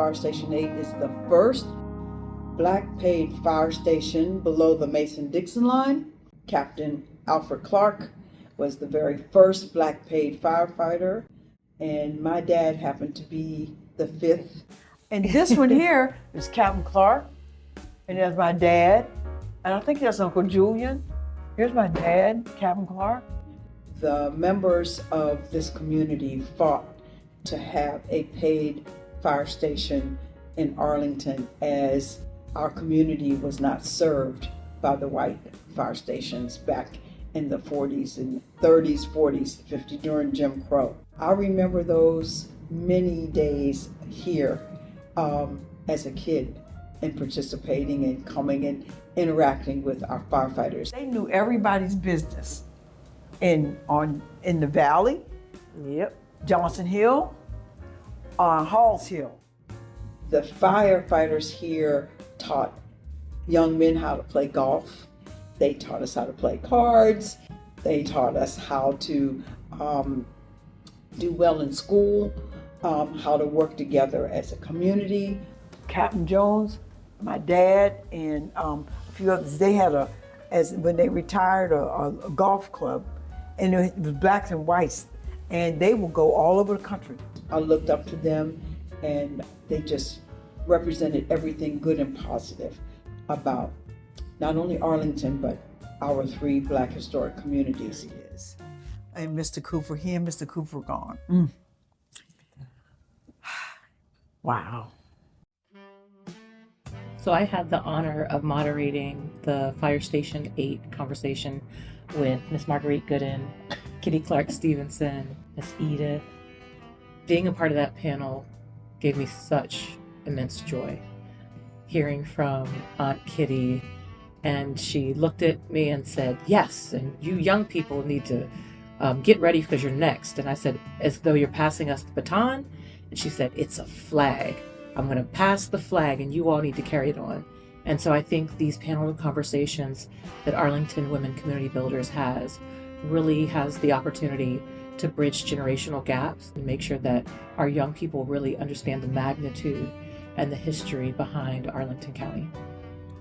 Fire Station 8 is the first black paid fire station below the Mason-Dixon line. Captain Alfred Clark was the very first black paid firefighter, and my dad happened to be the fifth. And this one here is Captain Clark, and there's my dad, and I think that's Uncle Julian. Here's my dad, Captain Clark. The members of this community fought to have a paid fire station in Arlington, as our community was not served by the white fire stations back in the 40s and 30s, 40s, 50s during Jim Crow. I remember those many days here as a kid and participating and coming and interacting with our firefighters. They knew everybody's business in the valley, Johnson Hill, Halls Hill. The firefighters here taught young men how to play golf. They taught us how to play cards. They taught us how to do well in school, how to work together as a community. Captain Jones, my dad, and a few others, they had when they retired, a golf club, and it was blacks and whites, and they would go all over the country. I looked up to them, and they just represented everything good and positive about not only Arlington, but our three black historic communities. Yes. And Mr. Cooper, he and Mr. Cooper gone. Wow. So I had the honor of moderating the Fire Station 8 conversation with Miss Marguarite Gooden, Kitty Clark Stevenson, Miss Edith. Being a part of that panel gave me such immense joy. Hearing from Aunt Kitty, and she looked at me and said, yes, and you young people need to get ready because you're next. And I said, as though you're passing us the baton? And she said, it's a flag. I'm going to pass the flag and you all need to carry it on. And so I think these panel conversations that Arlington Women Community Builders really has the opportunity to bridge generational gaps and make sure that our young people really understand the magnitude and the history behind Arlington County.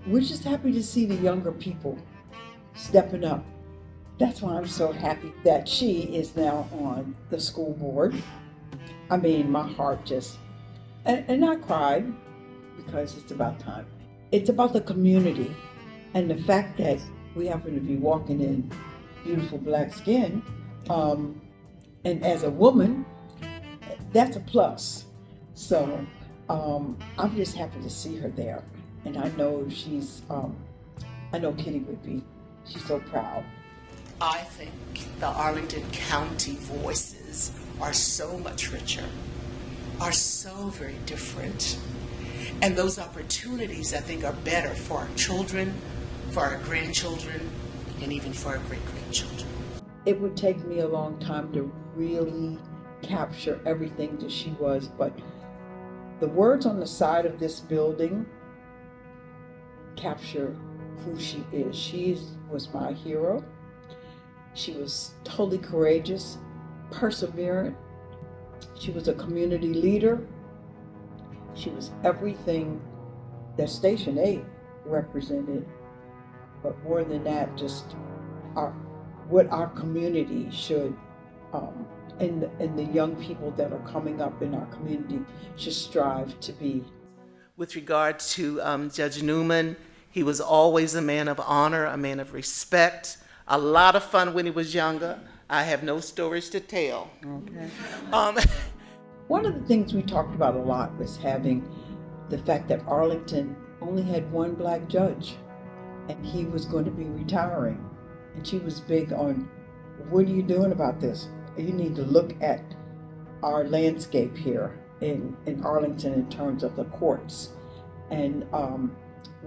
We're just happy to see the younger people stepping up. That's why I'm so happy that she is now on the school board. I mean, my heart just, and I cried because it's about time. It's about the community and the fact that we happen to be walking in beautiful black skin. And as a woman, that's a plus. So I'm just happy to see her there. And I know I know Kitty would be. She's so proud. I think the Arlington County voices are so much richer, are so very different. And those opportunities, I think, are better for our children, for our grandchildren, and even for our great-grandchildren. It would take me a long time to really capture everything that she was, but the words on the side of this building capture who she is. She was my hero. She was totally courageous, perseverant. She was a community leader. She was everything that Station 8 represented, but more than that, just what our community should, and the young people that are coming up in our community should strive to be. With regard to Judge Newman, he was always a man of honor, a man of respect, a lot of fun when he was younger. I have no stories to tell. Okay. One of the things we talked about a lot was having the fact that Arlington only had one black judge, and he was going to be retiring. And she was big on, what are you doing about this? You need to look at our landscape here in Arlington in terms of the courts. And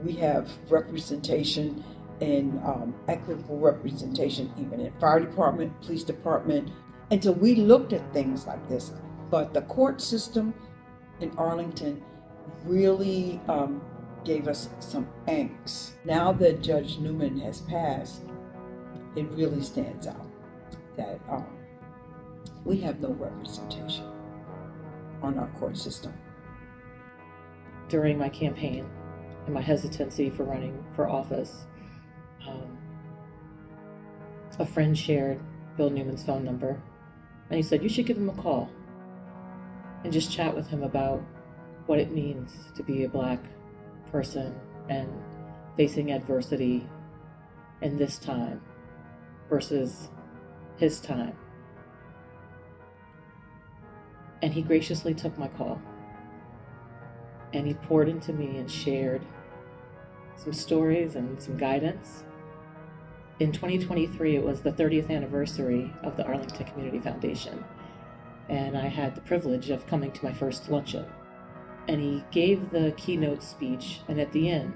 we have representation and equitable representation even in fire department, police department. And so we looked at things like this. But the court system in Arlington really gave us some angst. Now that Judge Newman has passed, it really stands out that we have no representation on our court system. during my campaign and my hesitancy for running for office, a friend shared Bill Newman's phone number, and he said, you should give him a call and just chat with him about what it means to be a Black person and facing adversity in this time versus his time. And he graciously took my call, and he poured into me and shared some stories and some guidance. In 2023, it was the 30th anniversary of the Arlington Community Foundation, and I had the privilege of coming to my first luncheon. And he gave the keynote speech, and at the end,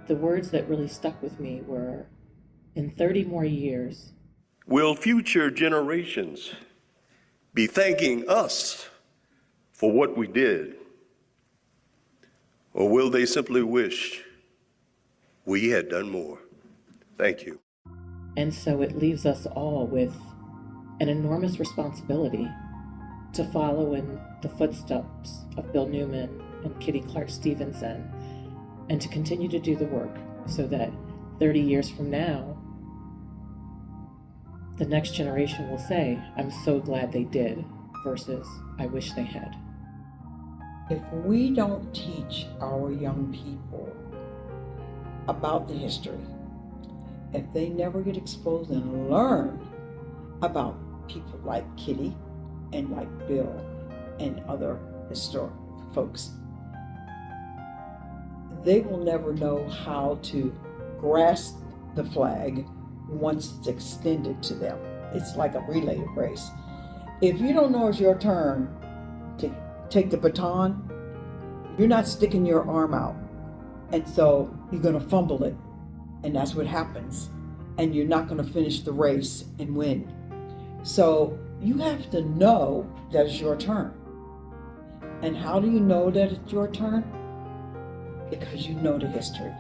the words that really stuck with me were, in 30 more years, will future generations be thanking us for what we did? Or will they simply wish we had done more? Thank you. And so it leaves us all with an enormous responsibility to follow in the footsteps of Bill Newman and Kitty Clark Stevenson, and to continue to do the work so that 30 years from now, the next generation will say, I'm so glad they did, versus I wish they had. If we don't teach our young people about the history, if they never get exposed and learn about people like Kitty and like Bill and other historic folks, they will never know how to grasp the flag once it's extended to them. It's like a relay race. If you don't know it's your turn to take the baton, you're not sticking your arm out. And so you're gonna fumble it, and that's what happens. And you're not gonna finish the race and win. So you have to know that it's your turn. And how do you know that it's your turn? Because you know the history.